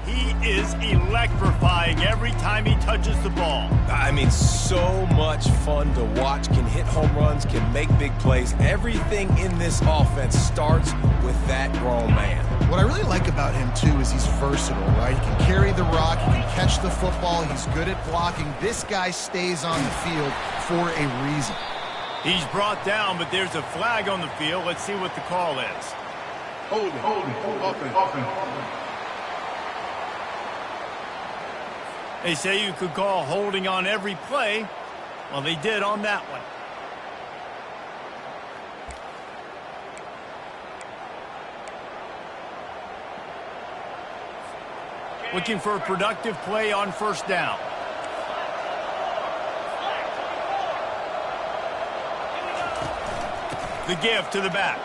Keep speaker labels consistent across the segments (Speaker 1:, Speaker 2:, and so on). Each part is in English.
Speaker 1: He is electrifying every time he touches the ball.
Speaker 2: I mean, so much fun to watch. Can hit home runs, can make big plays. Everything in this offense starts with that grown man.
Speaker 3: What I really like about him, too, is he's versatile, right? He can carry the rock, he can catch the football, he's good at blocking. This guy stays on the field for a reason.
Speaker 1: He's brought down, but there's a flag on the field. Let's see what the call is.
Speaker 4: Hold it.
Speaker 1: They say you could call holding on every play. Well, they did on that one. Looking for a productive play on first down. The give to the back.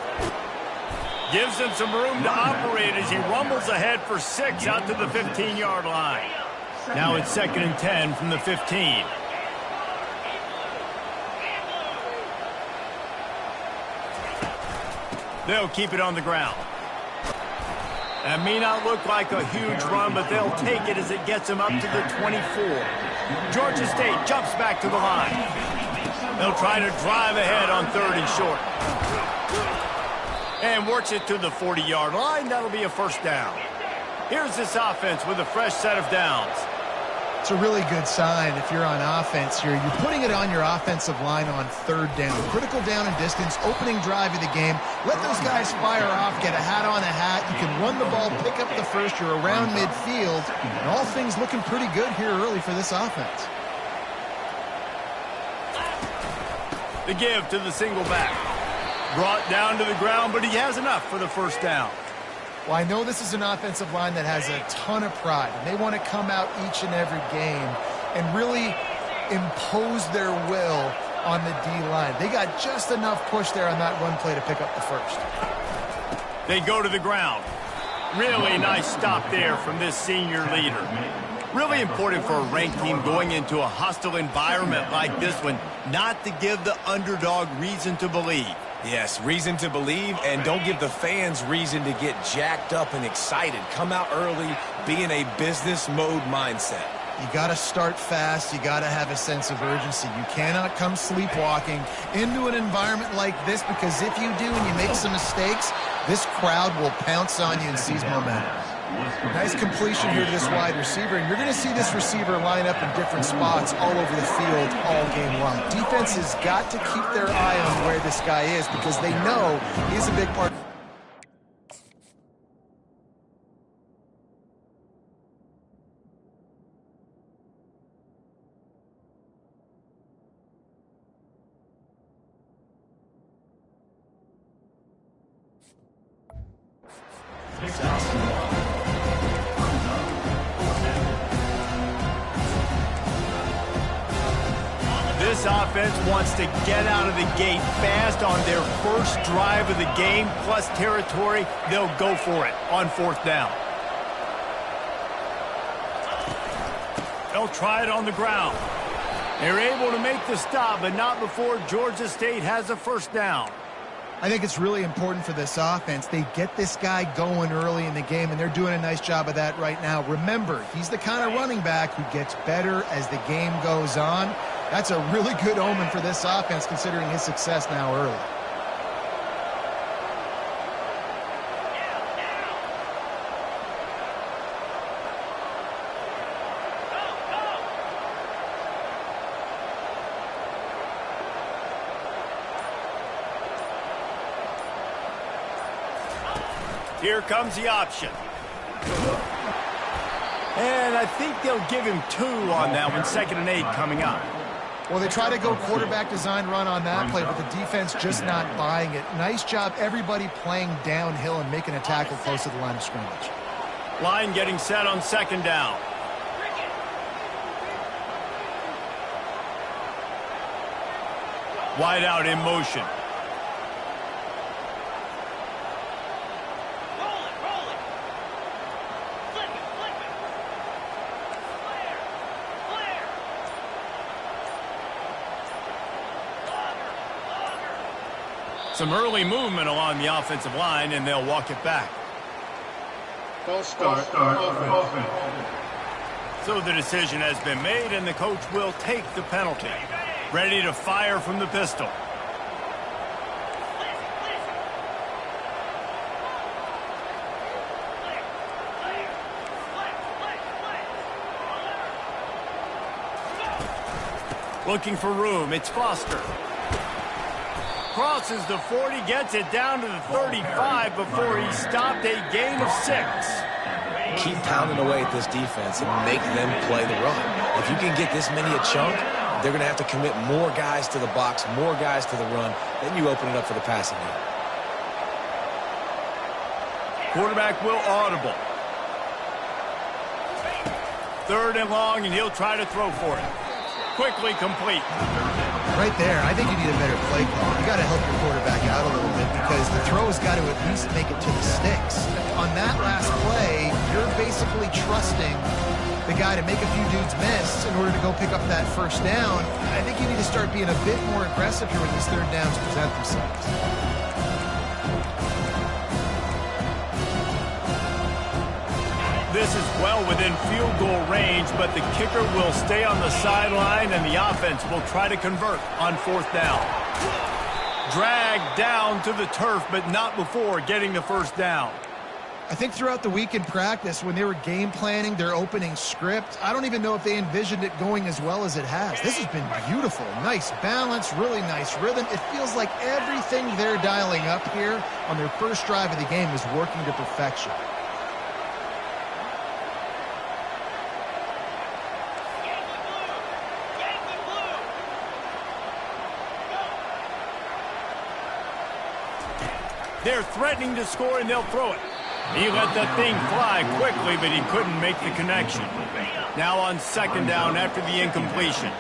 Speaker 1: Gives him some room to operate as he rumbles ahead for 6 out to the 15-yard line. Now it's 2nd and 10 from the 15. They'll keep it on the ground. That may not look like a huge run, but they'll take it as it gets them up to the 24. Georgia State jumps back to the line. They'll try to drive ahead on 3rd and short. And works it to the 40-yard line. That'll be a first down. Here's this offense with a fresh set of downs.
Speaker 3: It's a really good sign if you're on offense here. You're putting it on your offensive line on 3rd down. Critical down and distance, opening drive of the game. Let those guys fire off, get a hat on a hat. You can run the ball, pick up the first. You're around midfield. And all things looking pretty good here early for this offense.
Speaker 1: The give to the single back. Brought down to the ground, but he has enough for the first down.
Speaker 3: Well, I know this is an offensive line that has a ton of pride, and they want to come out each and every game and really impose their will on the D-line. They got just enough push there on that run play to pick up the first.
Speaker 1: They go to the ground. Really nice stop there from this senior leader. Really important for a ranked team going into a hostile environment like this one, not to give the underdog reason to believe.
Speaker 2: Yes, reason to believe, and don't give the fans reason to get jacked up and excited. Come out early, be in a business mode mindset.
Speaker 3: You got to start fast. You got to have a sense of urgency. You cannot come sleepwalking into an environment like this, because if you do and you make some mistakes, this crowd will pounce on you and seize momentum. Nice completion here to this wide receiver, and you're going to see this receiver line up in different spots all over the field all game long. Defense has got to keep their eye on where this guy is, because they know he's a big part.
Speaker 1: This offense wants to get out of the gate fast on their first drive of the game, plus territory. They'll go for it on 4th down. They'll try it on the ground. They're able to make the stop, but not before Georgia State has a first down.
Speaker 3: I think it's really important for this offense. They get this guy going early in the game, and they're doing a nice job of that right now. Remember, he's the kind of running back who gets better as the game goes on. That's a really good omen for this offense, considering his success now early.
Speaker 1: Here comes the option. And I think they'll give him 2 on that one. 2nd and 8 coming up.
Speaker 3: Well, they try to go quarterback design run on that play, but the defense just not buying it. Nice job, everybody playing downhill and making a tackle close to the line of scrimmage.
Speaker 1: Line getting set on 2nd down. Wide out in motion. Some early movement along the offensive line, and they'll walk it back.
Speaker 4: False start. Offense.
Speaker 1: So the decision has been made, and the coach will take the penalty. Ready to fire from the pistol. Looking for room, it's Foster. Crosses the 40, gets it down to the 35 before he stopped, a gain of 6.
Speaker 2: Keep pounding away at this defense and make them play the run. If you can get this many a chunk, they're going to have to commit more guys to the box, more guys to the run. Then you open it up for the passing game.
Speaker 1: Quarterback will audible. 3rd and long, and he'll try to throw for it. Quickly complete.
Speaker 3: Right there, I think you need a better play call. You got to help your quarterback out a little bit because the throw has got to at least make it to the sticks. On that last play, you're basically trusting the guy to make a few dudes miss in order to go pick up that first down. I think you need to start being a bit more aggressive here when these 3rd downs present themselves.
Speaker 1: This is well within field goal range, but the kicker will stay on the sideline, and the offense will try to convert on 4th down. Dragged down to the turf, but not before getting the first down.
Speaker 3: I think throughout the week in practice, when they were game planning their opening script, I don't even know if they envisioned it going as well as it has. This has been beautiful. Nice balance, really nice rhythm. It feels like everything they're dialing up here on their first drive of the game is working to perfection.
Speaker 1: They're threatening to score, and they'll throw it. He let that thing fly quickly, but he couldn't make the connection. Now on 2nd down after the incompletion.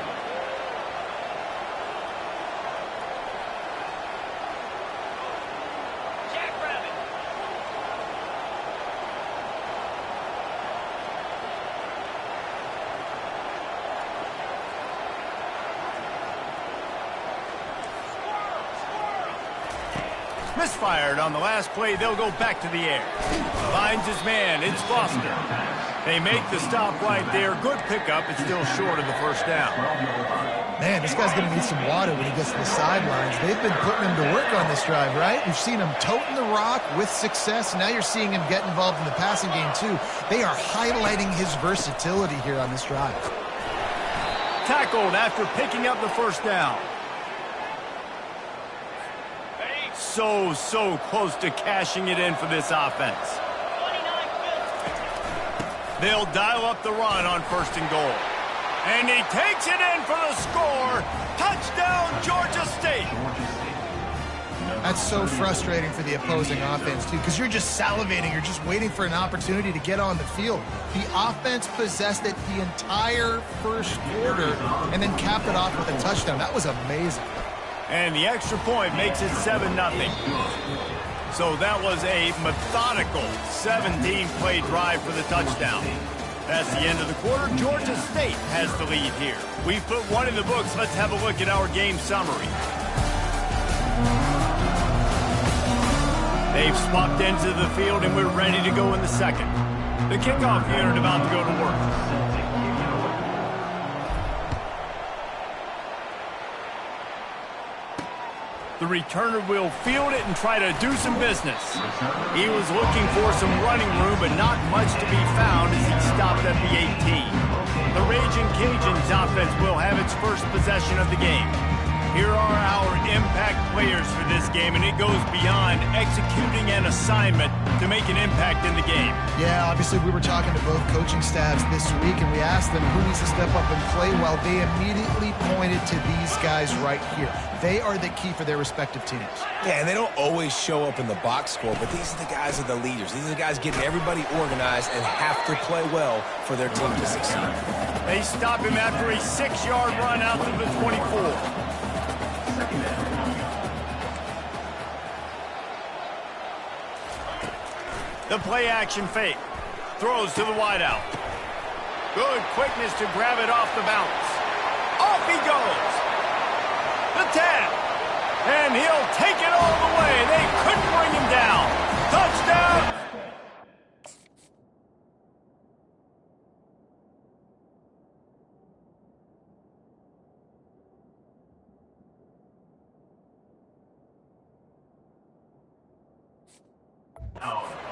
Speaker 1: Misfired on the last play. They'll go back to the air. Finds his man. It's Foster. They make the stop right there. Good pickup. It's still short of the first down.
Speaker 3: Man, this guy's going to need some water when he gets to the sidelines. They've been putting him to work on this drive, right? You've seen him toting the rock with success. Now you're seeing him get involved in the passing game, too. They are highlighting his versatility here on this drive.
Speaker 1: Tackled after picking up the first down. So close to cashing it in for this offense. They'll dial up the run on 1st and goal. And he takes it in for the score. Touchdown, Georgia State.
Speaker 3: That's so frustrating for the opposing offense, too, because you're just salivating. You're just waiting for an opportunity to get on the field. The offense possessed it the entire first quarter and then capped it off with a touchdown. That was amazing.
Speaker 1: And the extra point makes it 7-0. So that was a methodical 17-play drive for the touchdown. That's the end of the quarter. Georgia State has the lead here. We've put one in the books. Let's have a look at our game summary. They've swapped ends of the field, and we're ready to go in the second. The kickoff unit about to go to work. The returner will field it and try to do some business. He was looking for some running room, but not much to be found as he stopped at the 18. The Raging Cajuns offense will have its first possession of the game. Here are our impact players for this game, and it goes beyond executing an assignment to make an impact in the game.
Speaker 3: Yeah, obviously we were talking to both coaching staffs this week, and we asked them who needs to step up and play well. They immediately pointed to these guys right here. They are the key for their respective teams.
Speaker 2: Yeah, and they don't always show up in the box score, but these are the guys that are the leaders. These are the guys getting everybody organized and have to play well for their team to succeed.
Speaker 1: They stop him after a 6-yard run out to the 24. The play action fake. Throws to the wideout. Good quickness to grab it off the bounce. Off he goes. The 10. And he'll take it all the way. They couldn't bring him down. Touchdown.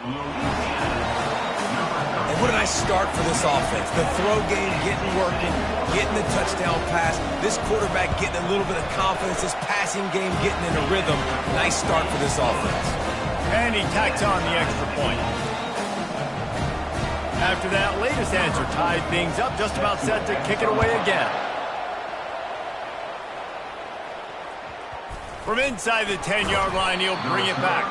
Speaker 2: And what a nice start for this offense. The throw game getting working, getting the touchdown pass. This quarterback getting a little bit of confidence. This passing game getting in a rhythm. Nice start for this offense.
Speaker 1: And he tacks on the extra point. After that latest answer tied things up, just about set to kick it away again. From inside the 10-yard line, he'll bring it back.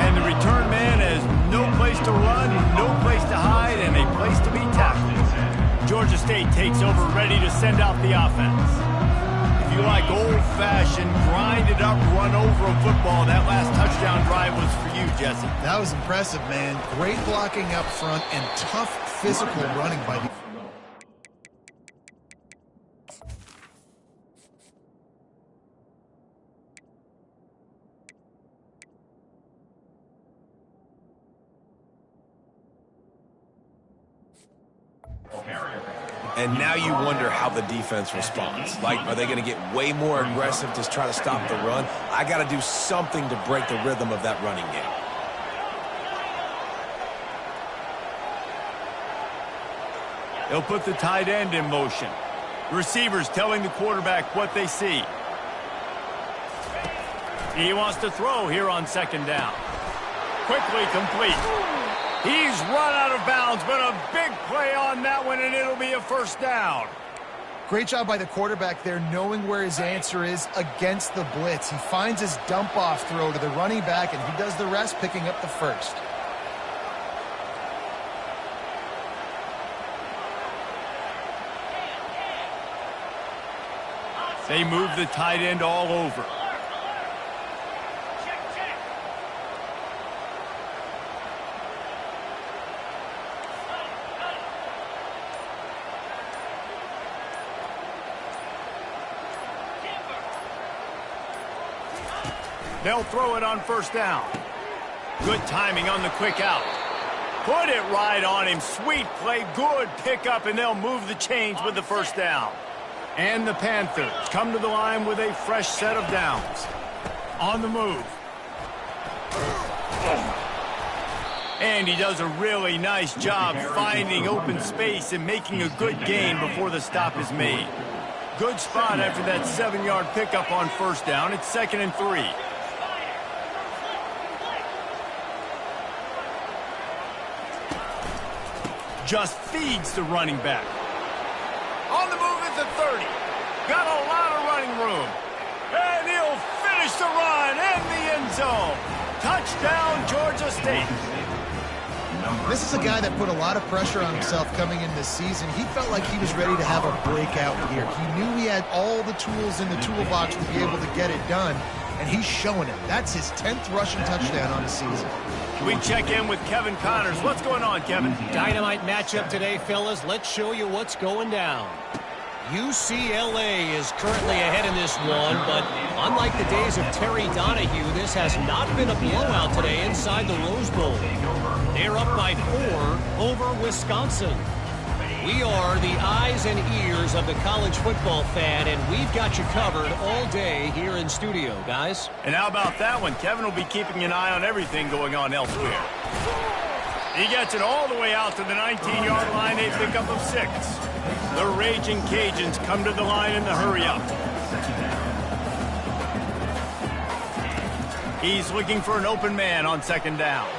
Speaker 1: And the return man has no place to run, no place to hide, and a place to be tackled. Georgia State takes over, ready to send out the offense. If you like old-fashioned, grinded-up, run-over football, that last touchdown drive was for you, Jesse.
Speaker 3: That was impressive, man. Great blocking up front and tough physical running by the...
Speaker 2: And now you wonder how the defense responds. Like, are they going to get way more aggressive to try to stop the run? I got to do something to break the rhythm of that running game.
Speaker 1: They'll put the tight end in motion. The receivers telling the quarterback what they see. He wants to throw here on second down. Quickly complete. He's run out of bounds, but a big play on that one, and it'll be a first down.
Speaker 3: Great job by the quarterback there, knowing where his answer is against the blitz. He finds his dump-off throw to the running back, and he does the rest, picking up the first.
Speaker 1: They move the tight end all over. They'll throw it on first down. Good timing on the quick out. Put it right on him. Sweet play, good pickup, and they'll move the chains with the first down. And the Panthers come to the line with a fresh set of downs. On the move. And he does a really nice job finding open space and making a good gain before the stop is made. Good spot after that 7-yard pickup on first down. It's 2nd and 3. Just feeds the running back. On the move at the 30. Got a lot of running room. And he'll finish the run in the end zone. Touchdown, Georgia State.
Speaker 3: This is a guy that put a lot of pressure on himself coming in this season. He felt like he was ready to have a breakout year. He knew he had all the tools in the toolbox to be able to get it done, and he's showing it. That's his 10th rushing touchdown on the season.
Speaker 1: We check in with Kevin Connors. What's going on, Kevin?
Speaker 5: Dynamite matchup today, fellas. Let's show you what's going down. UCLA is currently ahead in this one, but unlike the days of Terry Donahue, this has not been a blowout today inside the Rose Bowl. They're up by 4 over Wisconsin. We are the eyes and ears of the college football fan, and we've got you covered all day here in studio, guys.
Speaker 1: And how about that one? Kevin will be keeping an eye on everything going on elsewhere. He gets it all the way out to the 19-yard line, a pickup of 6. The Raging Cajuns come to the line in the hurry-up. He's looking for an open man on second down.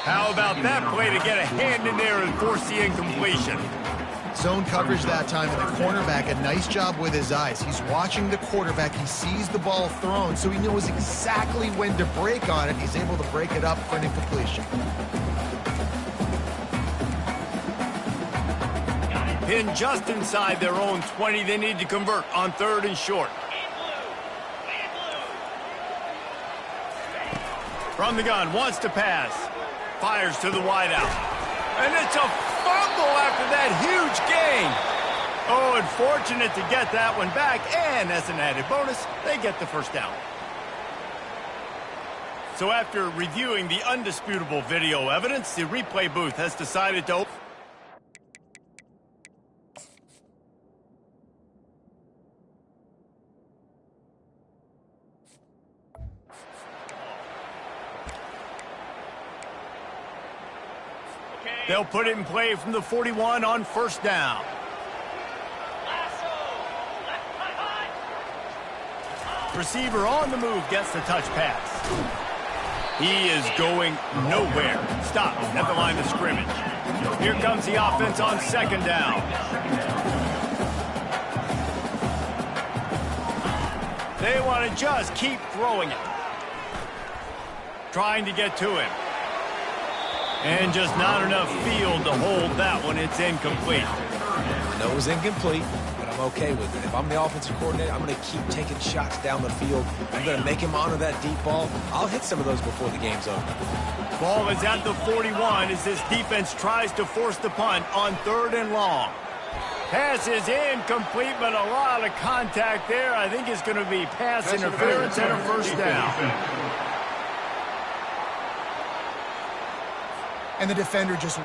Speaker 1: How about that play to get a hand in there and force the incompletion?
Speaker 3: Zone coverage that time, and the cornerback, a nice job with his eyes. He's watching the quarterback. He sees the ball thrown, so he knows exactly when to break on it. He's able to break it up for an incompletion.
Speaker 1: Pinned just inside their own 20. They need to convert on 3rd and short. From the gun, wants to pass. Fires to the wideout. And it's a fumble after that huge gain. Oh, unfortunate to get that one back. And as an added bonus, they get the first down. So after reviewing the undisputable video evidence, the replay booth has decided to... They'll put it in play from the 41 on first down. Receiver on the move gets the touch pass. He is going nowhere. Stop at the line of scrimmage. Here comes the offense on second down. They want to just keep throwing it. Trying to get to him. And just not enough field to hold that one. It's incomplete.
Speaker 2: I know it was incomplete, but I'm okay with it. If I'm the offensive coordinator, I'm going to keep taking shots down the field. I'm going to make him honor that deep ball. I'll hit some of those before the game's over.
Speaker 1: Ball is at the 41 as this defense tries to force the punt on 3rd and long. Pass is incomplete, but a lot of contact there. I think it's going to be pass interference and a first down.
Speaker 3: And the defender just...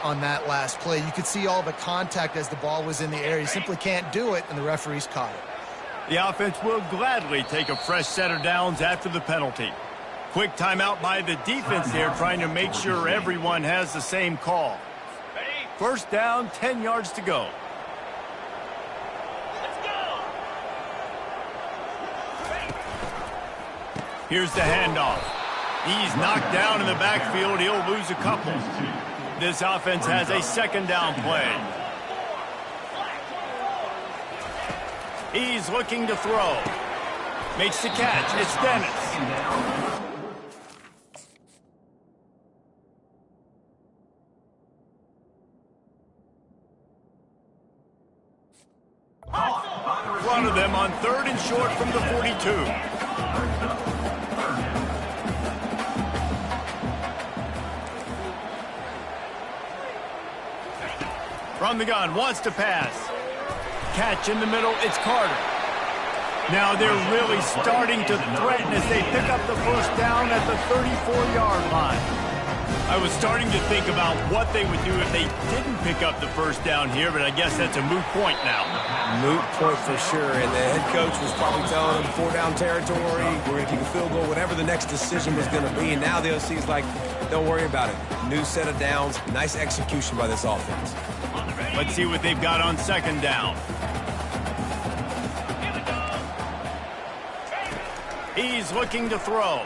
Speaker 3: on that last play. You could see all the contact as the ball was in the air. You simply can't do it, and the referees caught it.
Speaker 1: The offense will gladly take a fresh set of downs after the penalty. Quick timeout by the defense there, trying to make sure everyone has the same call. First down, 10 yards to go. Here's the handoff. He's knocked down in the backfield. He'll lose a couple. This offense has a second down play. He's looking to throw. Makes the catch. It's Dennis. Front of them on 3rd and short from the 42. From the gun, wants to pass. Catch in the middle, it's Carter. Now they're really starting to threaten as they pick up the first down at the 34-yard line. I was starting to think about what they would do if they didn't pick up the first down here, but I guess that's a moot point now.
Speaker 2: Moot point for sure, and the head coach was probably telling them 4-down territory, we're going to kick a field goal, whatever the next decision was going to be, and now the OC's like, don't worry about it. New set of downs, nice execution by this offense.
Speaker 1: Let's see what they've got on second down. He's looking to throw.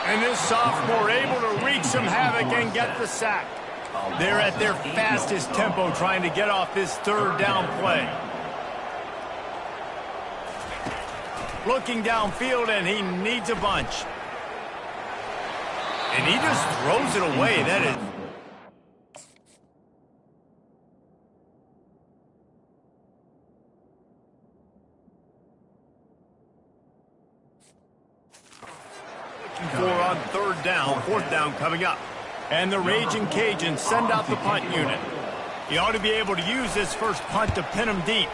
Speaker 1: And this sophomore able to wreak some havoc and get the sack. They're at their fastest tempo trying to get off this 3rd down play. Looking downfield, and he needs a bunch. And he just throws it away. That is... for on 3rd down, 4th down coming up. And the Raging Cajuns send out the punt unit. He ought to be able to use this first punt to pin him deep.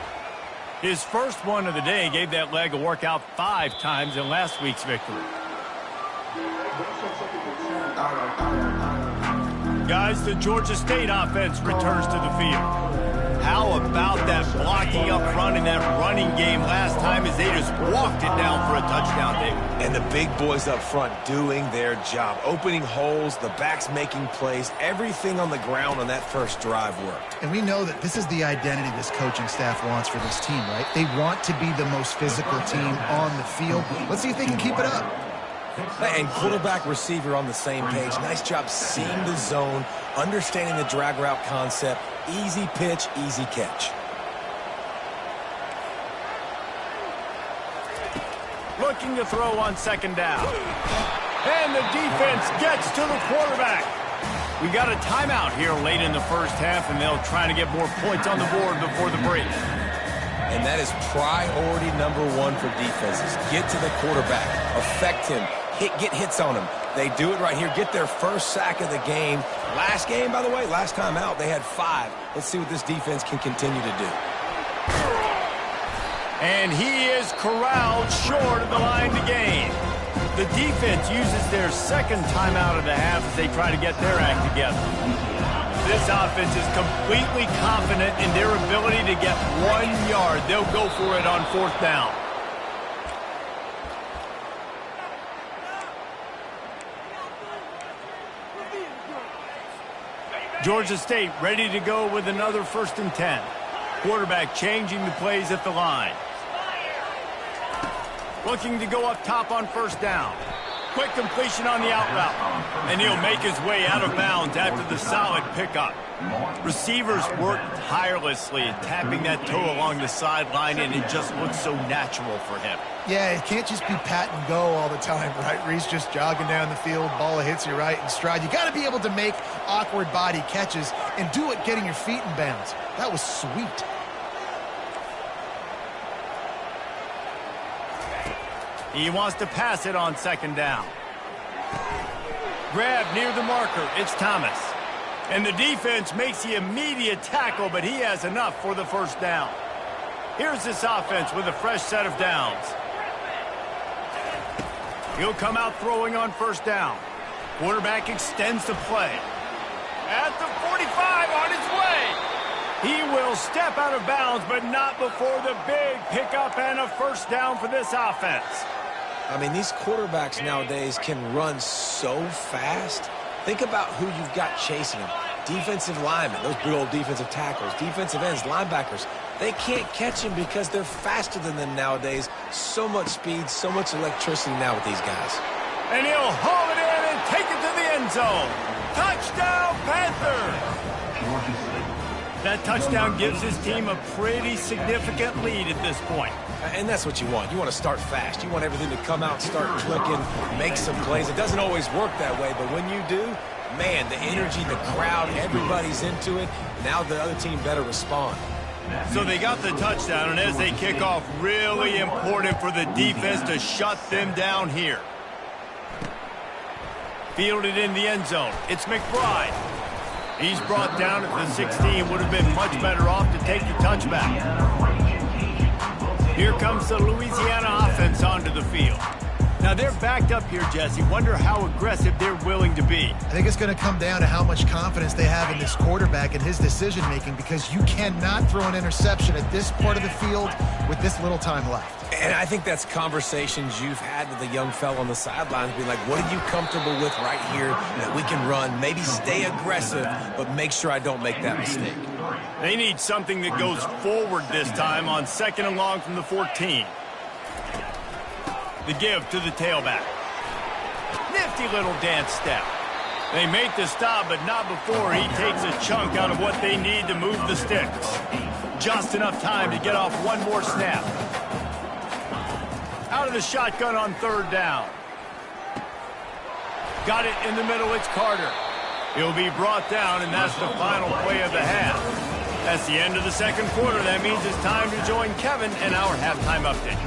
Speaker 1: His first one of the day gave that leg a workout 5 times in last week's victory. Guys, the Georgia State offense returns to the field. How about that blocking up front in that running game last time as they just walked it down for a touchdown, Dave?
Speaker 2: And the big boys up front doing their job, opening holes, the backs making plays, everything on the ground on that first drive worked.
Speaker 3: And we know that this is the identity this coaching staff wants for this team, right? They want to be the most physical team on the field. Let's see if they can keep it up.
Speaker 2: And quarterback, receiver on the same page. Nice job seeing the zone, understanding the drag route concept. Easy pitch, easy catch.
Speaker 1: Looking to throw on second down. And the defense gets to the quarterback. We got a timeout here late in the first half, and they'll try to get more points on the board before the break.
Speaker 2: And that is priority number 1 for defenses. Get to the quarterback. Affect him. Get hits on him. They do it right here. Get their first sack of the game. Last game, by the way, last time out, they had 5. Let's see what this defense can continue to do.
Speaker 1: And he is corralled short of the line to gain. The defense uses their second timeout of the half as they try to get their act together. This offense is completely confident in their ability to get 1 yard. They'll go for it on fourth down. Georgia State ready to go with another 1st and 10. Quarterback changing the plays at the line. Looking to go up top on 1st down. Quick completion on the out route. And he'll make his way out of bounds after the solid pickup. Receivers work tirelessly at tapping that toe along the sideline, and it just looks so natural for him.
Speaker 3: Yeah, it can't just be pat and go all the time, right? Reese just jogging down the field, ball hits you right in stride. You got to be able to make awkward body catches and do it getting your feet in bounds. That was sweet.
Speaker 1: He wants to pass it on 2nd down. Grab near the marker. It's Thomas. And the defense makes the immediate tackle, but he has enough for the 1st down. Here's this offense with a fresh set of downs. He'll come out throwing on 1st down. Quarterback extends the play. At the 45 on his way. He will step out of bounds, but not before the big pickup and a 1st down for this offense.
Speaker 2: I mean, these quarterbacks nowadays can run so fast. Think about who you've got chasing them. Defensive linemen, those big old defensive tackles, defensive ends, linebackers. They can't catch him because they're faster than them nowadays. So much speed, so much electricity now with these guys.
Speaker 1: And he'll haul it in and take it to the end zone. Touchdown, Panthers! That touchdown gives his team a pretty significant lead at this point.
Speaker 2: And that's what you want. You want to start fast. You want everything to come out, start clicking, make some plays. It doesn't always work that way, but when you do, man, the energy, the crowd, everybody's into it. Now the other team better respond.
Speaker 1: So they got the touchdown, and as they kick off, really important for the defense to shut them down here. Fielded in the end zone. It's McBride. He's brought down at the 16. Would have been much better off to take the touchback. Here comes the Louisiana offense onto the field. Now they're backed up here, Jesse. Wonder how aggressive they're willing to be.
Speaker 3: I think it's going to come down to how much confidence they have in this quarterback and his decision-making, because you cannot throw an interception at this part of the field with this little time left.
Speaker 2: And I think that's conversations you've had with the young fella on the sidelines. Be like, what are you comfortable with right here that we can run? Maybe stay aggressive, but make sure I don't make that mistake.
Speaker 1: They need something that goes forward this time on 2nd and long from the 14. The give to the tailback. Nifty little dance step. They make the stop, but not before he takes a chunk out of what they need to move the sticks. Just enough time to get off one more snap. Out of the shotgun on 3rd down. Got it in the middle. It's Carter. He'll be brought down, and that's the final play of the half. That's the end of the 2nd quarter. That means it's time to join Kevin and our halftime update.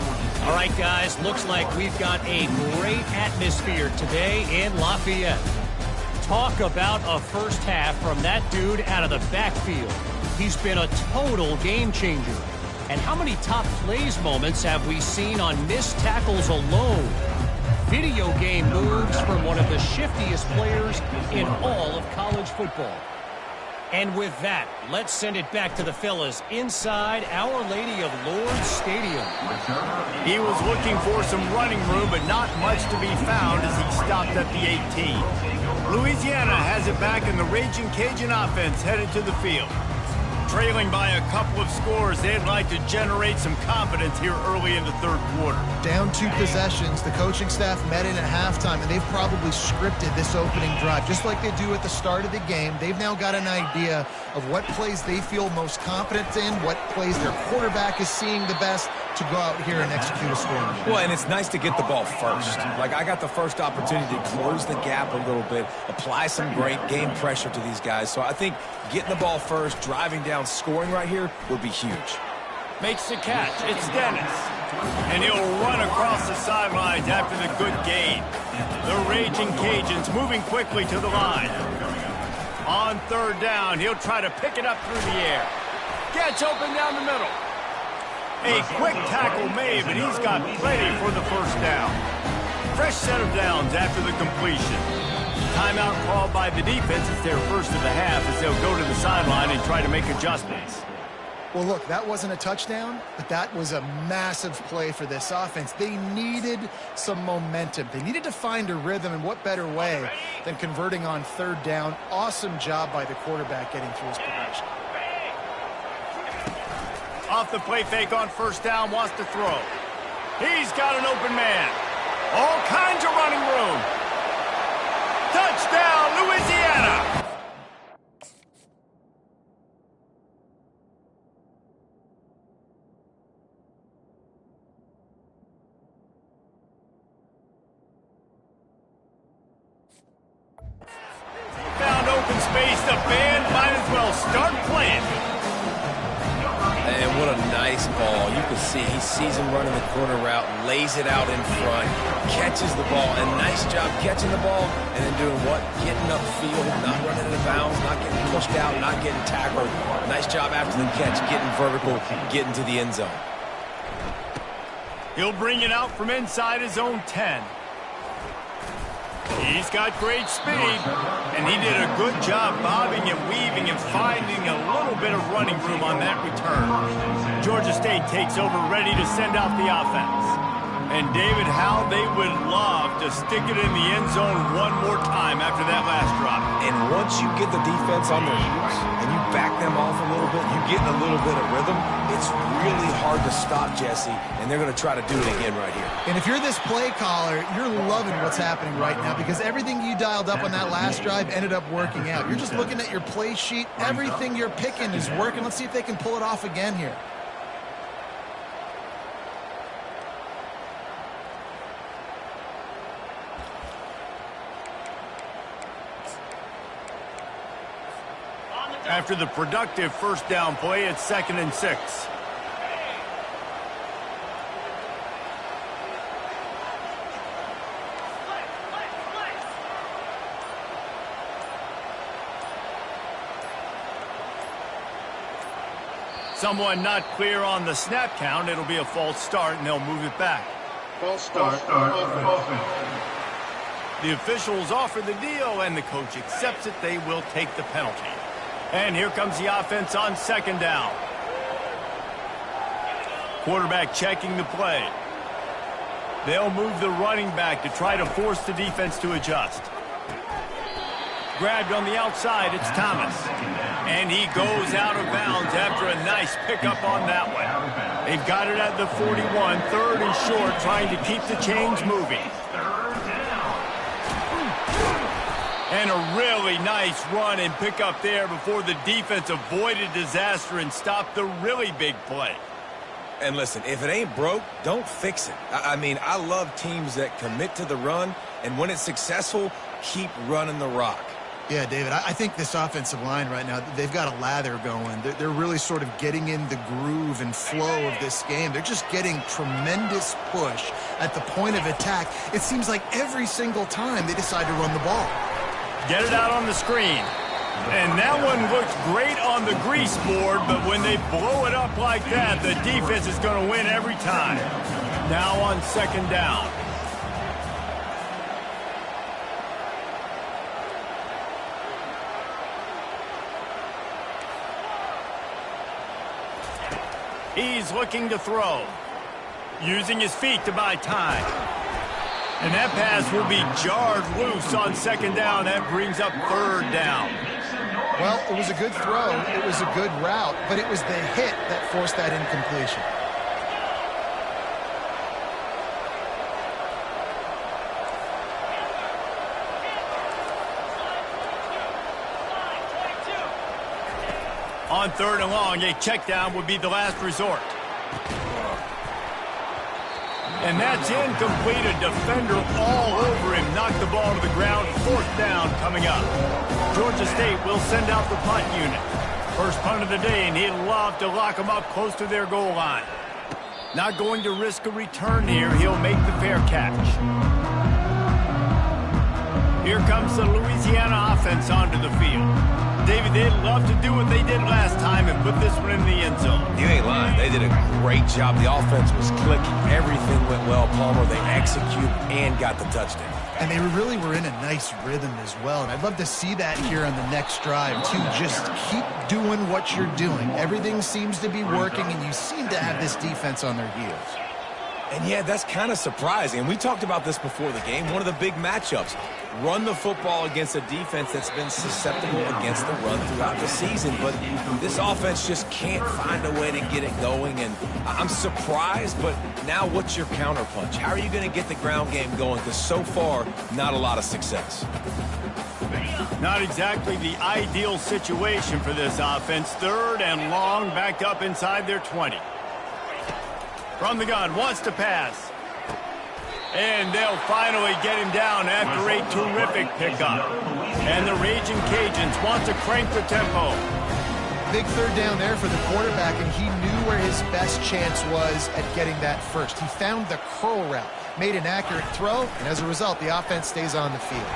Speaker 5: All right, guys, looks like we've got a great atmosphere today in Lafayette. Talk about a first half from that dude out of the backfield. He's been a total game changer. And how many top plays moments have we seen on missed tackles alone? Video game moves from one of the shiftiest players in all of college football. And with that, let's send it back to the fellas inside Our Lady of Lourdes Stadium.
Speaker 1: He was looking for some running room, but not much to be found as he stopped at the 18. Louisiana has it back, and the Raging Cajun offense headed to the field. Trailing by a couple of scores, they'd like to generate some confidence here early in the 3rd quarter.
Speaker 3: Down 2 possessions, the coaching staff met in at halftime, and they've probably scripted this opening drive. Just like they do at the start of the game, they've now got an idea of what plays they feel most confident in, what plays their quarterback is seeing the best to go out here and execute a scoring.
Speaker 2: Well, and it's nice to get the ball first. Like, I got the first opportunity to close the gap a little bit, apply some great game pressure to these guys. So I think getting the ball first, driving down, scoring right here would be huge.
Speaker 1: Makes the catch. It's Dennis. And he'll run across the sidelines after the good gain. The Raging Cajuns moving quickly to the line. On 3rd down, he'll try to pick it up through the air. Gets open down the middle. A quick tackle made, but he's got plenty for the first down. Fresh set of downs after the completion. Timeout called by the defense. It's their first of the half as they'll go to the sideline and try to make adjustments.
Speaker 3: Well, look, that wasn't a touchdown, but that was a massive play for this offense. They needed some momentum. They needed to find a rhythm, and what better way than converting on third down. Awesome job by the quarterback getting through his progression.
Speaker 1: Off the play fake on first down, wants to throw. He's got an open man. All kinds of running room. Touchdown, Louisiana! Found open space. The band might as well start playing.
Speaker 2: And what a nice ball. You can see he sees him running the corner route, lays it out in front, catches the ball, and nice job catching the ball and then doing what? Getting upfield, not running out of bounds, not getting pushed out, not getting tackled. Nice job after the catch, getting vertical, getting to the end zone.
Speaker 1: He'll bring it out from inside his own 10. He's got great speed, and he did a good job bobbing and weaving and finding a little bit of running room on that return. Georgia State takes over, ready to send out the offense. And David, how they would love to stick it in the end zone one more time after that last drop.
Speaker 2: And once you get the defense on their heels and you back them off a little bit, you get in a little bit of rhythm, it's really hard to stop, Jesse, and they're going to try to do it again right here.
Speaker 3: And if you're this play caller, you're loving what's happening right now because everything you dialed up on that last drive ended up working out. You're just looking at your play sheet. Everything you're picking is working. Let's see if they can pull it off again here.
Speaker 1: After the productive first down play, it's 2nd and 6. Someone not clear on the snap count. It'll be a false start, and they'll move it back.
Speaker 4: False start, offense.
Speaker 1: The officials offer the deal, and the coach accepts it. They will take the penalty. And here comes the offense on 2nd down. Quarterback checking the play. They'll move the running back to try to force the defense to adjust. Grabbed on the outside, it's Thomas. And he goes out of bounds after a nice pickup on that one. They've got it at the 41, 3rd and short, trying to keep the chains moving. And a really nice run and pick up there before the defense avoided disaster and stopped the really big play.
Speaker 2: And listen, if it ain't broke, don't fix it. I mean, I love teams that commit to the run, and when it's successful, keep running the rock.
Speaker 3: Yeah, David, I think this offensive line right now, they've got a lather going. They're really sort of getting in the groove and flow of this game. They're just getting tremendous push at the point of attack. It seems like every single time they decide to run the ball.
Speaker 1: Get it out on the screen. And that one looks great on the grease board, but when they blow it up like that, the defense is going to win every time. Now on 2nd down. He's looking to throw. Using his feet to buy time. And that pass will be jarred loose on 2nd down. That brings up 3rd down.
Speaker 3: Well, it was a good throw. It was a good route, but it was the hit that forced that incompletion.
Speaker 1: On 3rd and long, a check down would be the last resort. And that's incomplete. A defender all over him. Knocked the ball to the ground. 4th down coming up. Georgia State will send out the punt unit. First punt of the day, and he'd love to lock them up close to their goal line. Not going to risk a return here. He'll make the fair catch. Here comes the Louisiana offense onto the field. David, they'd love to do what they did last time and put this one in the end zone.
Speaker 2: You ain't lying. They did a great job. The offense was clicking. Everything went well, Palmer. They executed and got the touchdown.
Speaker 3: And they really were in a nice rhythm as well. And I'd love to see that here on the next drive, too. Just keep doing what you're doing. Everything seems to be working, and you seem to have this defense on their heels.
Speaker 2: And, yeah, that's kind of surprising. And we talked about this before the game. One of the big matchups. Run the football against a defense that's been susceptible against the run throughout the season. But this offense just can't find a way to get it going. And I'm surprised, but now what's your counterpunch? How are you going to get the ground game going? Because so far, not a lot of success.
Speaker 1: Not exactly the ideal situation for this offense. 3rd and long, backed up inside their 20. From the gun, wants to pass. And they'll finally get him down after a terrific pickup. And the Raging Cajuns want to crank the tempo.
Speaker 3: Big 3rd down there for the quarterback, and he knew where his best chance was at getting that first. He found the curl route, made an accurate throw, and as a result, the offense stays on the field.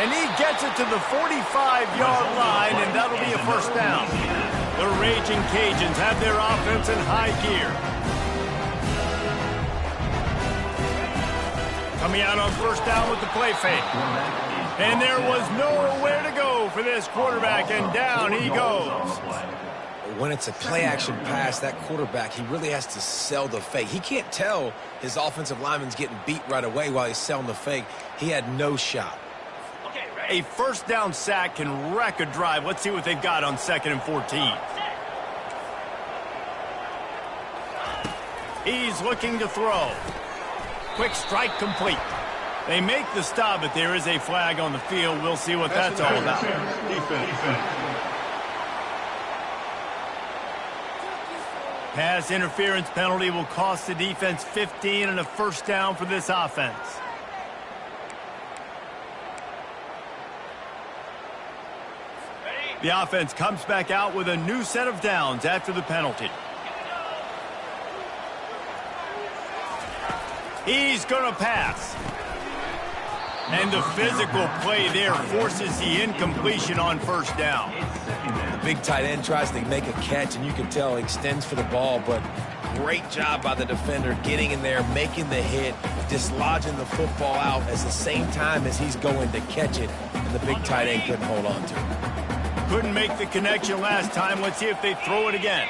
Speaker 1: And he gets it to the 45-yard line, and that'll be a first down. The Raging Cajuns have their offense in high gear. Coming out on first down with the play fake. And there was nowhere to go for this quarterback, and down he goes.
Speaker 2: When it's a play-action pass, that quarterback, he really has to sell the fake. He can't tell his offensive lineman's getting beat right away while he's selling the fake. He had no shot.
Speaker 1: A first down sack can wreck a drive. Let's see what they've got on 2nd and 14. He's looking to throw. Quick strike complete. They make the stop, but there is a flag on the field. We'll see what that's all about. Pass interference penalty will cost the defense 15 and a first down for this offense. The offense comes back out with a new set of downs after the penalty. He's going to pass. And the physical play there forces the incompletion on first down.
Speaker 2: The big tight end tries to make a catch, and you can tell he extends for the ball, but great job by the defender getting in there, making the hit, dislodging the football out at the same time as he's going to catch it, and the big tight end couldn't hold on to it.
Speaker 1: Couldn't make the connection last time. Let's see if they throw it again.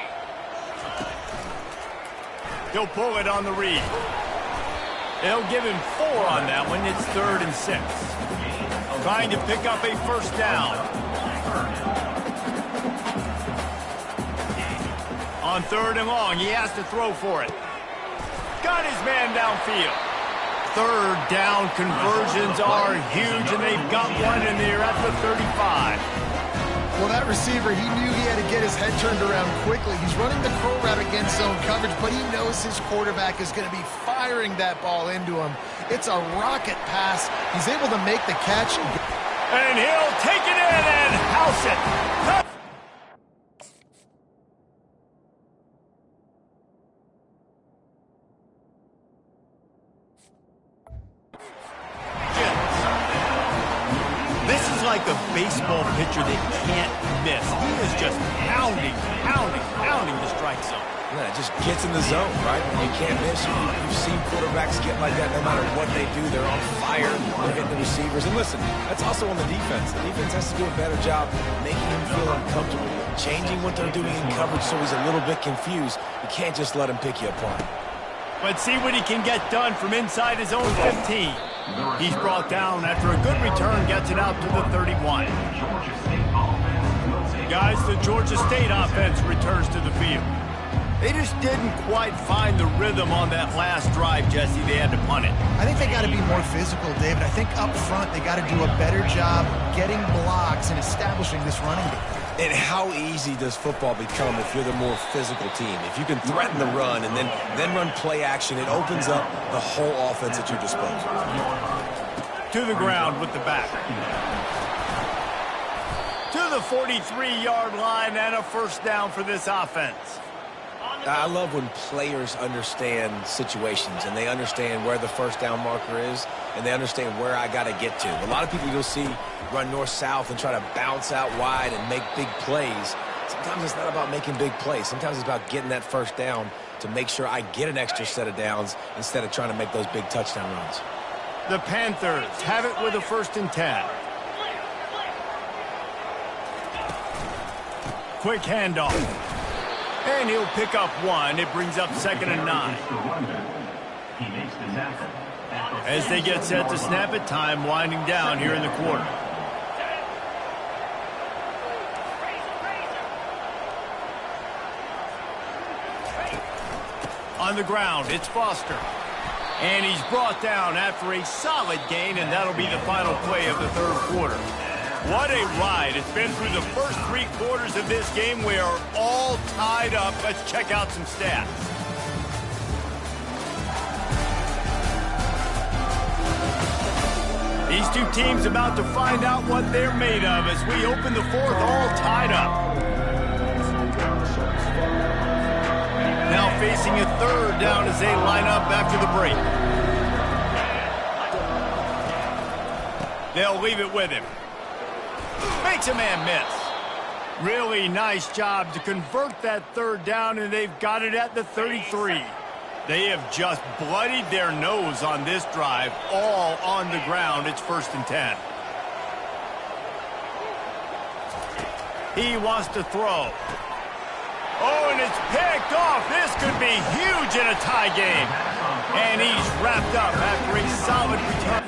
Speaker 1: He'll pull it on the read. They'll give him 4 on that one. It's 3rd and 6. Trying to pick up a first down. On 3rd and long, he has to throw for it. Got his man downfield. 3rd down conversions are huge, and they've got one, and they're at the 35.
Speaker 3: Well, that receiver, he knew he had to get his head turned around quickly. He's running the curl route against zone coverage, but he knows his quarterback is going to be firing that ball into him. It's a rocket pass. He's able to make the catch.
Speaker 1: And he'll take it in and house it. Like a baseball pitcher that can't miss. He is just pounding the strike zone.
Speaker 2: Yeah, it just gets in the zone, right? You can't miss. You've seen quarterbacks get like that no matter what they do. They're on fire. They're hitting the receivers. And listen, that's also on the defense. The defense has to do a better job making him feel uncomfortable, changing what they're doing in coverage so he's a little bit confused. You can't just let him pick you apart.
Speaker 1: Let's see what he can get done from inside his own 15. He's brought down after a good return, gets it out to the 31. Guys, the Georgia State offense returns to the field. They just didn't quite find the rhythm on that last drive, Jesse. They had to punt it.
Speaker 3: I think they got to be more physical, David. I think up front they got to do a better job getting blocks and establishing this running game.
Speaker 2: And how easy does football become if you're the more physical team? If you can threaten the run and then run play action, it opens up the whole offense at your disposal.
Speaker 1: To the ground with the back. To the 43-yard line and a first down for this offense.
Speaker 2: I love when players understand situations and they understand where the first down marker is. and they understand where I got to get to. A lot of people you'll see run north-south and try to bounce out wide and make big plays. Sometimes it's not about making big plays. Sometimes it's about getting that first down to make sure I get an extra set of downs instead of trying to make those big touchdown runs.
Speaker 1: The Panthers have it with a 1st and 10. Quick handoff. And he'll pick up 1. It brings up 2nd and 9. As they get set to snap it, time winding down here in the quarter. On the ground, it's Foster. And he's brought down after a solid gain, and that'll be the final play of the 3rd quarter. What a ride. It's been through the first 3 quarters of this game. We are all tied up. Let's check out some stats. These two teams about to find out what they're made of as we open the 4th all tied up. Now facing a 3rd down as they line up after the break. They'll leave it with him. Makes a man miss. Really nice job to convert that 3rd down, and they've got it at the 33. They have just bloodied their nose on this drive, all on the ground. It's 1st and 10. He wants to throw. Oh, and it's picked off. This could be huge in a tie game. And he's wrapped up after a solid return.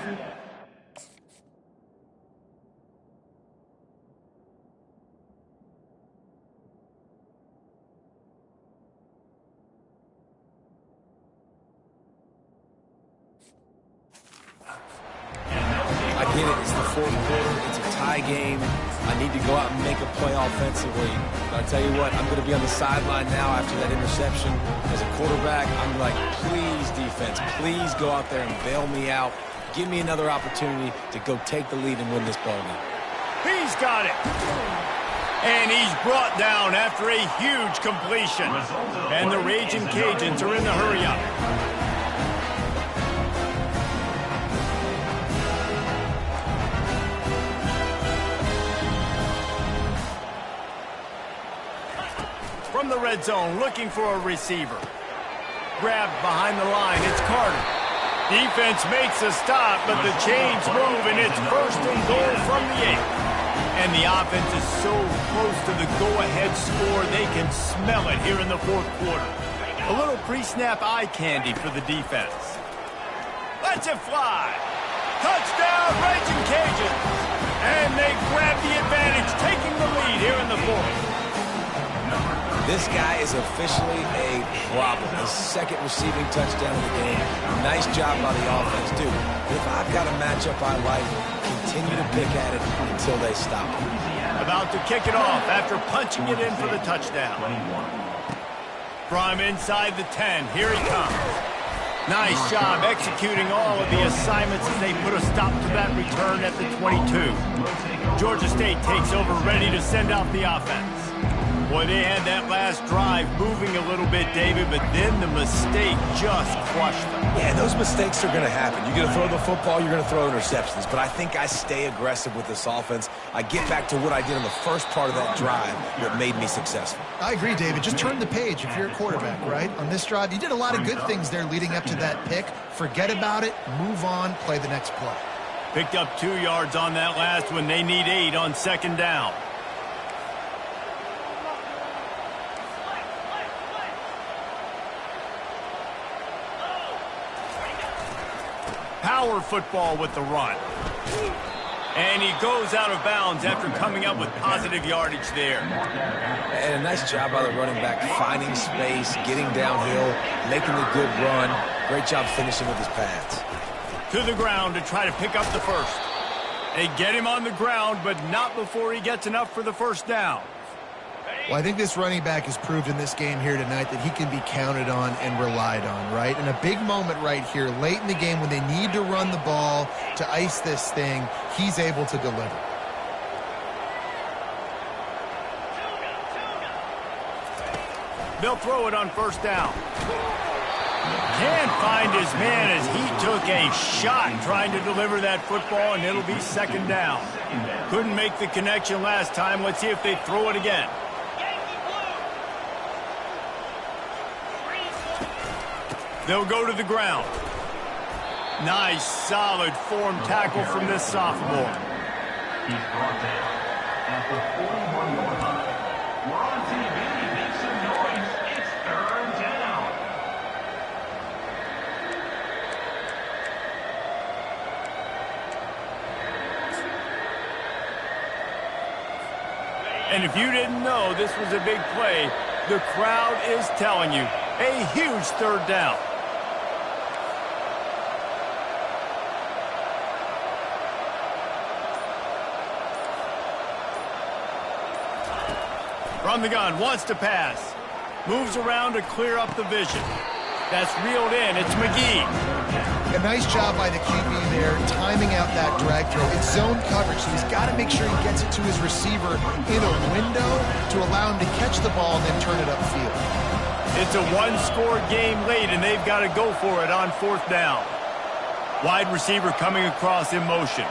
Speaker 2: I get it. It's the 4th quarter. It's a tie game. I need to go out and make a play offensively. But I tell you what, I'm going to be on the sideline now after that interception. As a quarterback, I'm like, please, defense, please go out there and bail me out. Give me another opportunity to go take the lead and win this ball game.
Speaker 1: He's got it. And he's brought down after a huge completion. And the Raging Cajuns are in the hurry-up. From the red zone, looking for a receiver. Grabbed behind the line, it's Carter. Defense makes a stop, but the chains move, and it's 1st and goal from the 8. And the offense is so close to the go-ahead score, they can smell it here in the 4th quarter. A little pre-snap eye candy for the defense. Lets it fly. Touchdown, Raging Cajuns. And they grab the advantage, taking the lead here in the 4th.
Speaker 2: This guy is officially a problem. His 2nd receiving touchdown of the game. Nice job by the offense, dude. If I've got a matchup I like, continue to pick at it until they stop it.
Speaker 1: About to kick it off after punching it in for the touchdown. From inside the 10, here he comes. Nice job executing all of the assignments as they put a stop to that return at the 22. Georgia State takes over, ready to send out the offense. Boy, they had that last drive moving a little bit, David, but then the mistake just crushed them.
Speaker 2: Yeah, those mistakes are going to happen. You're going to throw the football, you're going to throw interceptions. But I think I stay aggressive with this offense. I get back to what I did in the first part of that drive that made me successful.
Speaker 3: I agree, David. Just turn the page if you're a quarterback, right? On this drive, you did a lot of good things there leading up to that pick. Forget about it, move on, play the next play.
Speaker 1: Picked up 2 yards on that last one. They need 8 on 2nd down. Power football with the run. And he goes out of bounds after coming up with positive yardage there.
Speaker 2: And a nice job by the running back, finding space, getting downhill, making a good run. Great job finishing with his pads.
Speaker 1: To the ground to try to pick up the 1st. They get him on the ground, but not before he gets enough for the 1st down.
Speaker 3: Well, I think this running back has proved in this game here tonight that he can be counted on and relied on, right? And a big moment right here, late in the game when they need to run the ball to ice this thing, he's able to deliver.
Speaker 1: They'll throw it on 1st down. Can't find his man as he took a shot trying to deliver that football, and it'll be second down. Couldn't make the connection last time. Let's see if they throw it again. They'll go to the ground. Nice, solid form tackle from this sophomore.
Speaker 6: He's brought down at the 41-yard line. We're on TV. Make some noise. It's third down.
Speaker 1: And if you didn't know this was a big play, the crowd is telling you. A huge third down. From the gun, wants to pass. Moves around to clear up the vision. That's reeled in. It's McGee.
Speaker 3: A nice job by the QB there, timing out that drag throw. It's zone coverage, so he's got to make sure he gets it to his receiver in a window to allow him to catch the ball and then turn it upfield.
Speaker 1: It's a one-score game late, and they've got to go for it on fourth down. Wide receiver coming across in motion.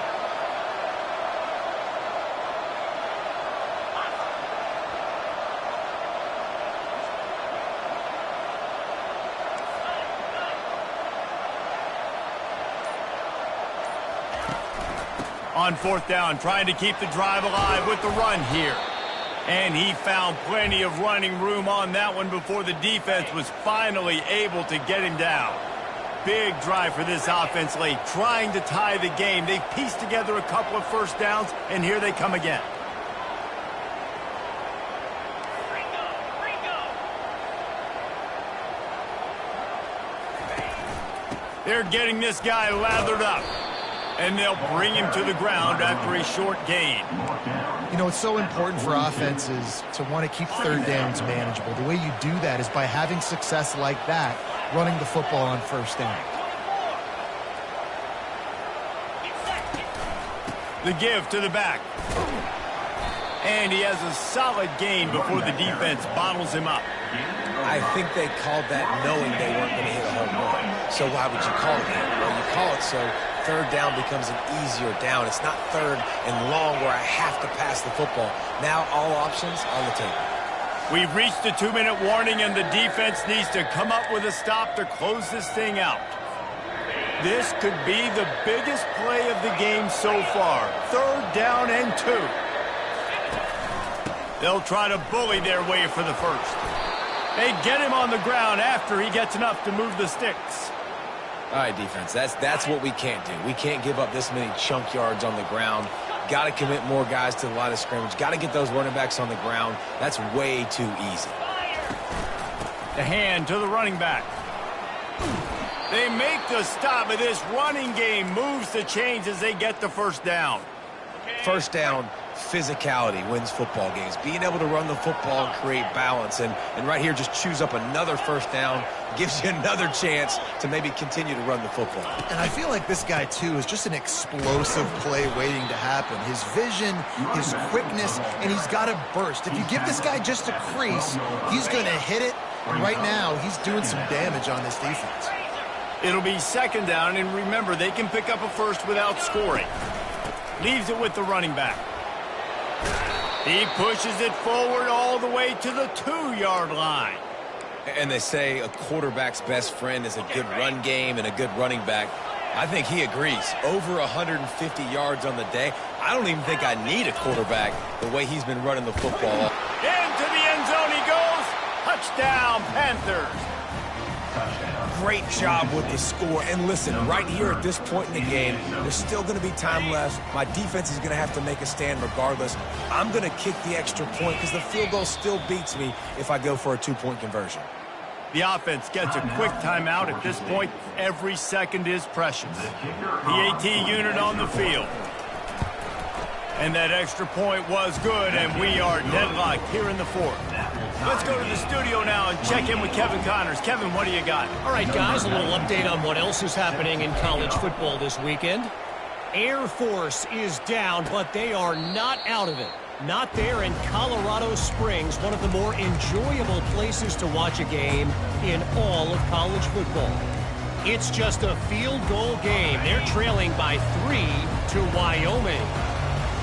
Speaker 1: On fourth down, trying to keep the drive alive with the run here. And he found plenty of running room on that one before the defense was finally able to get him down. Big drive for this offense late, trying to tie the game. They've pieced together a couple of first downs, and here they come again. They're getting this guy lathered up. And they'll bring him to the ground after a short gain.
Speaker 3: You know, it's so important for offenses to want to keep third downs manageable. The way you do that is by having success like that, running the football on first down.
Speaker 1: The give to the back. And he has a solid gain before the defense bottles him up.
Speaker 2: I think they called that knowing they weren't going to hit a home run. So why would you call it that? Well, you call it so third down becomes an easier down. It's not third and long where I have to pass the football. Now all options on the table.
Speaker 1: We've reached the 2-minute warning, and the defense needs to come up with a stop to close this thing out. This could be the biggest play of the game so far. Third down and 2. They'll try to bully their way for the first. They get him on the ground after he gets enough to move the sticks.
Speaker 2: All right, defense, that's what we can't do. We can't give up this many chunk yards on the ground. Got to commit more guys to the line of scrimmage. Got to get those running backs on the ground. That's way too easy.
Speaker 1: The hand to the running back. They make the stop, but this running game moves the chains as they get the first down.
Speaker 2: First down, physicality wins football games. Being able to run the football and create balance. And right here, just choose up another first down. Gives you another chance to maybe continue to run the football.
Speaker 3: And I feel like this guy, too, is just an explosive play waiting to happen. His vision, his quickness, and he's got a burst. If you give this guy just a crease, he's going to hit it. And right now, he's doing some damage on this defense.
Speaker 1: It'll be second down, and remember, they can pick up a first without scoring. Leaves it with the running back. He pushes it forward all the way to the 2-yard line.
Speaker 2: And they say a quarterback's best friend is a good run game and a good running back. I think he agrees. Over 150 yards on the day. I don't even think I need a quarterback the way he's been running the football.
Speaker 1: Into the end zone he goes. Touchdown, Panthers.
Speaker 2: Great job with the score. And listen, right here at this point in the game, there's still going to be time left. My defense is going to have to make a stand regardless. I'm going to kick the extra point because the field goal still beats me if I go for a 2-point conversion.
Speaker 1: The offense gets a quick timeout. At this point, every second is precious. The AT unit on the field. And that extra point was good, and we are deadlocked here in the fourth. Let's go to the studio now and check in with Kevin Connors. Kevin, what do you got?
Speaker 5: All right, guys, a little update on what else is happening in college football this weekend. Air Force is down, but they are not out of it. Not there in Colorado Springs, one of the more enjoyable places to watch a game in all of college football. It's just a field goal game. They're trailing by 3 to Wyoming.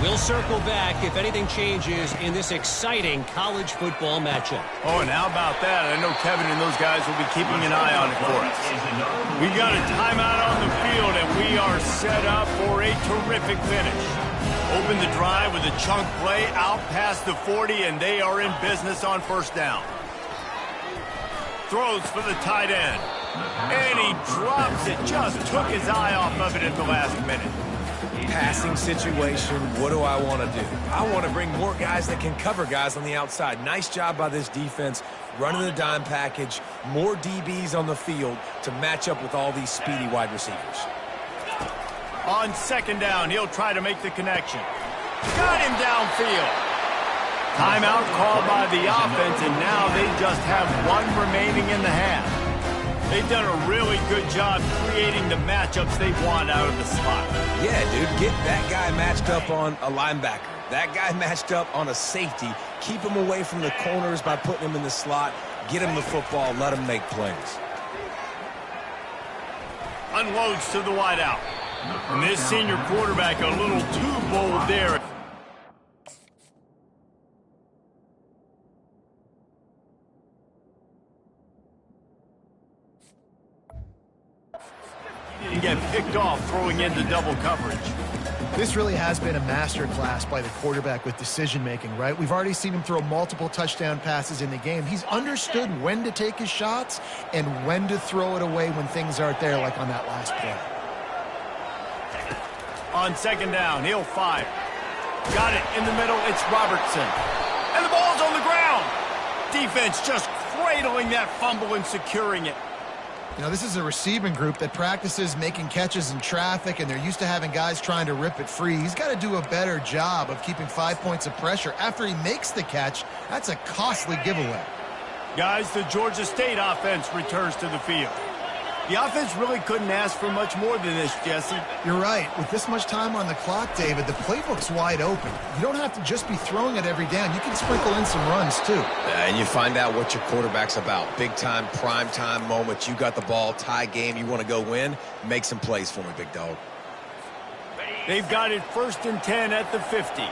Speaker 5: We'll circle back if anything changes in this exciting college football matchup.
Speaker 1: Oh, and how about that? I know Kevin and those guys will be keeping an eye on it for us. We got a timeout on the field, and we are set up for a terrific finish. Open the drive with a chunk play out past the 40, and they are in business on first down. Throws for the tight end. And he drops it. Just took his eye off of it at the last minute.
Speaker 2: Passing situation, what do I want to do? I want to bring more guys that can cover guys on the outside. Nice job by this defense, running the dime package, more DBs on the field to match up with all these speedy wide receivers.
Speaker 1: On second down, he'll try to make the connection. Got him downfield. Timeout called by the offense, and now they just have one remaining in the half. They've done a really good job creating the matchups they want out of the slot.
Speaker 2: Yeah, dude, get that guy matched up on a linebacker. That guy matched up on a safety. Keep him away from the corners by putting him in the slot. Get him the football. Let him make plays.
Speaker 1: Unloads to the wideout. And this senior quarterback a little too bold there. And get picked off throwing into double coverage.
Speaker 3: This really has been a masterclass by the quarterback with decision-making, right? We've already seen him throw multiple touchdown passes in the game. He's understood when to take his shots and when to throw it away when things aren't there, like on that last play.
Speaker 1: On second down, he'll fire. Got it in the middle, it's Robertson. And the ball's on the ground. Defense just cradling that fumble and securing it.
Speaker 3: You know, this is a receiving group that practices making catches in traffic, and they're used to having guys trying to rip it free. He's got to do a better job of keeping 5 points of pressure after he makes the catch. That's a costly giveaway.
Speaker 1: Guys, the Georgia State offense returns to the field. The offense really couldn't ask for much more than this, Jesse.
Speaker 3: You're right. With this much time on the clock, David, the playbook's wide open. You don't have to just be throwing it every down. You can sprinkle in some runs, too.
Speaker 2: And you find out what your quarterback's about. Big-time, prime-time moments. You got the ball, tie game, you want to go win. Make some plays for me, big dog.
Speaker 1: They've got it 1st and 10 at the 50.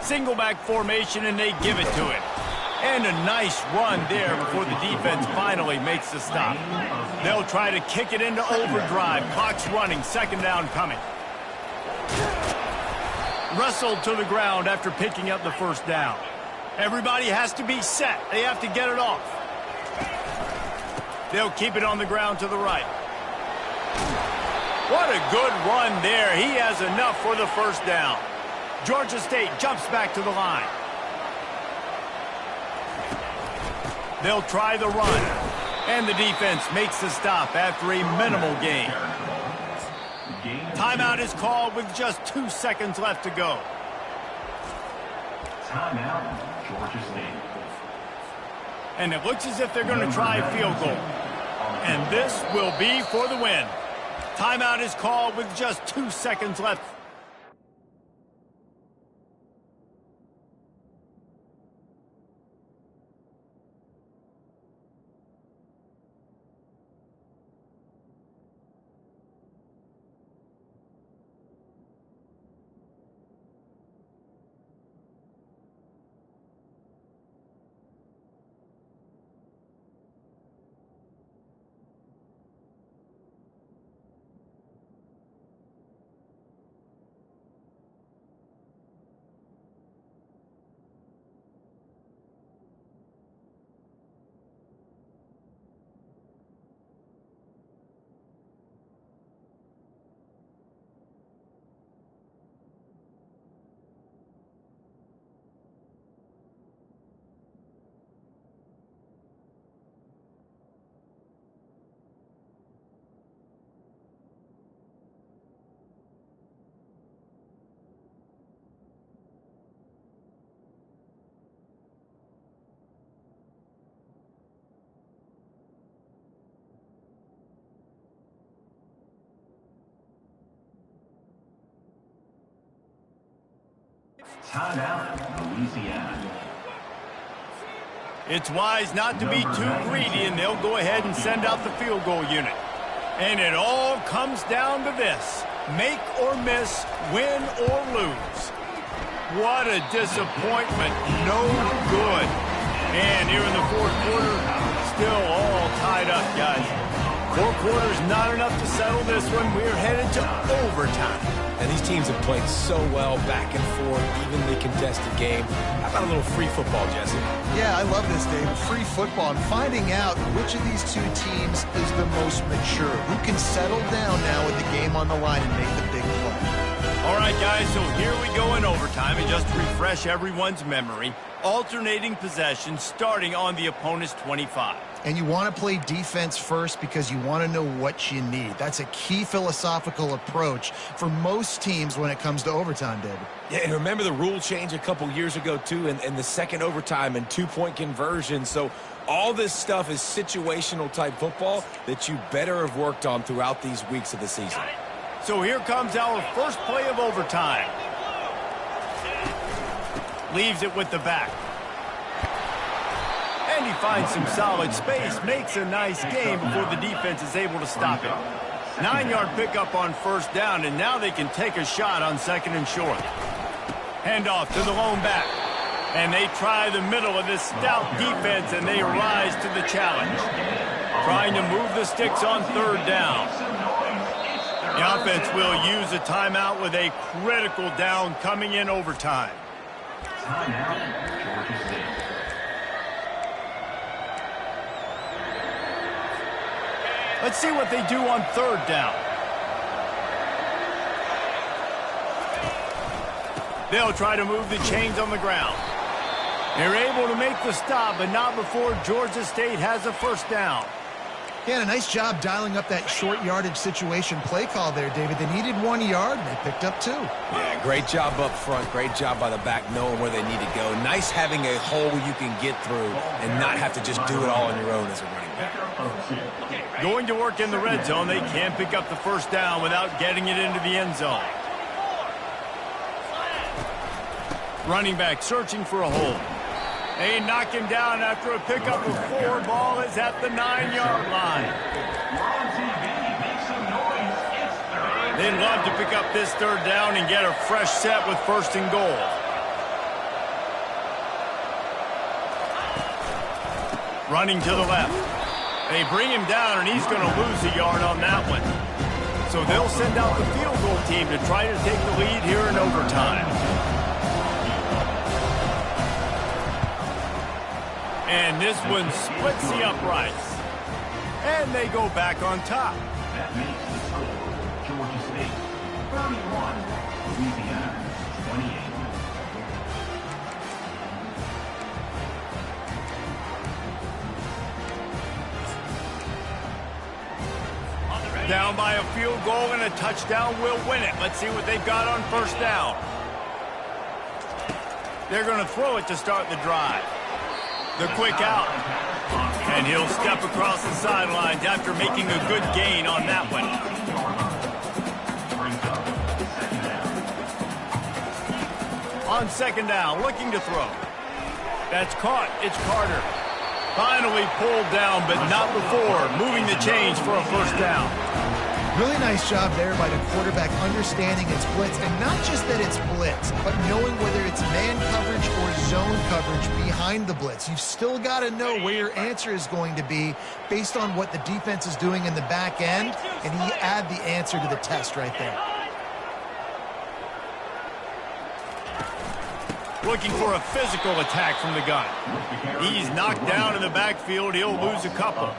Speaker 1: Single back formation, and they give it to him. And a nice run there before the defense finally makes the stop. They'll try to kick it into overdrive. Clock's running, second down coming. Wrestled to the ground after picking up the first down. Everybody has to be set. They have to get it off. They'll keep it on the ground to the right. What a good run there. He has enough for the first down. Georgia State jumps back to the line. They'll try the run. And the defense makes the stop after a minimal gain. Timeout is called with just 2 seconds left to go.
Speaker 6: Timeout, Georgia State.
Speaker 1: And it looks as if they're going to try a field goal. And this will be for the win. Timeout is called with just 2 seconds left.
Speaker 6: Timeout, Louisiana.
Speaker 1: It's wise not to be too greedy, and they'll go ahead and send out the field goal unit. And it all comes down to this: make or miss, win or lose. What a disappointment. No good. And here in the fourth quarter, still all tied up, guys. 4 quarters not enough to settle this one. We're headed to overtime.
Speaker 2: And these teams have played so well, back and forth, evenly contested game. How about a little free football, Jesse?
Speaker 3: Yeah, I love this, Dave. Free football and finding out which of these two teams is the most mature. Who can settle down now with the game on the line and make the big play.
Speaker 1: All right, guys, so here we go in overtime. And just to refresh everyone's memory, alternating possession starting on the opponent's 25.
Speaker 3: And you want to play defense first because you want to know what you need. That's a key philosophical approach for most teams when it comes to overtime, David.
Speaker 2: Yeah, and remember the rule change a couple years ago, too, and the second overtime and 2-point conversion. So all this stuff is situational type football that you better have worked on throughout these weeks of the season.
Speaker 1: So here comes our first play of overtime. Leaves it with the back. And he finds some solid space, makes a nice game before the defense is able to stop it. 9-yard pickup on first down, and now they can take a shot on second and short. Handoff to the lone back. And they try the middle of this stout defense, and they rise to the challenge. Trying to move the sticks on third down. The offense will use a timeout with a critical down coming in overtime.
Speaker 6: Timeout, Georgia State.
Speaker 1: Let's see what they do on third down. They'll try to move the chains on the ground. They're able to make the stop, but not before Georgia State has a first down.
Speaker 3: Yeah, and a nice job dialing up that short yardage situation play call there, David. They needed 1 yard, and they picked up 2.
Speaker 2: Yeah, great job up front. Great job by the back knowing where they need to go. Nice having a hole you can get through and not have to just do it all on your own as a running back.
Speaker 1: Going to work in the red zone. They can't pick up the first down without getting it into the end zone. Running back searching for a hole. They knock him down after a pickup of 4. Ball is at the 9-yard line. They'd love to pick up this third down and get a fresh set with first and goal. Running to the left. They bring him down, and he's going to lose a yard on that one. So they'll send out the field goal team to try to take the lead here in overtime. And this one splits the uprights. And they go back on top.
Speaker 6: That makes the score Georgia State 31, Louisiana 28.
Speaker 1: Down by a field goal and a touchdown will win it. Let's see what they've got on first down. They're going to throw it to start the drive. The quick out. And he'll step across the sidelines after making a good gain on that one. On second down, looking to throw. That's caught. It's Carter. Finally pulled down, but not before moving the chains for a first down.
Speaker 3: Really nice job there by the quarterback understanding it's blitz, and not just that it's blitz, but knowing whether it's man coverage or zone coverage behind the blitz. You've still got to know where your answer is going to be based on what the defense is doing in the back end, and he add the answer to the test right there.
Speaker 1: Looking for a physical attack from the gun. He's knocked down in the backfield. He'll lose a couple.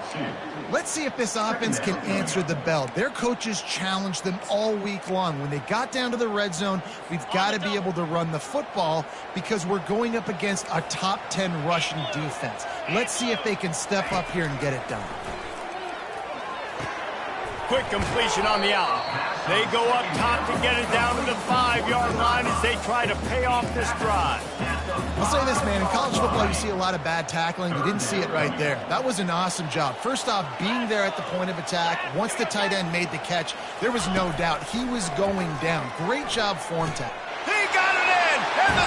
Speaker 3: Let's see if this offense can answer the bell. Their coaches challenged them all week long. When they got down to the red zone, we've got to be able to run the football because we're going up against a top 10 rushing defense. Let's see if they can step up here and get it done.
Speaker 1: Quick completion on the out. They go up top to get it down to the 5-yard line as they try to pay off this drive.
Speaker 3: I'll say this, man. In college football, you see a lot of bad tackling. You didn't see it right there. That was an awesome job. First off, being there at the point of attack. Once the tight end made the catch, there was no doubt he was going down. Great job form tackle.
Speaker 1: He got it in, and the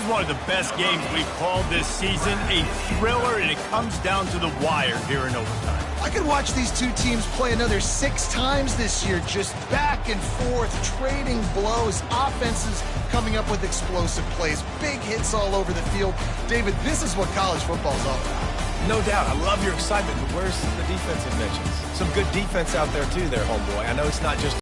Speaker 1: is one of the best games we've called this season. A thriller, and it comes down to the wire here in overtime.
Speaker 3: I could watch these two teams play another 6 times this year, just back and forth, trading blows, offenses coming up with explosive plays, big hits all over the field. David, this is what college football is all about.
Speaker 2: No doubt. I love your excitement, but where's the defensive mentions? Some good defense out there, too, there, homeboy. I know it's not just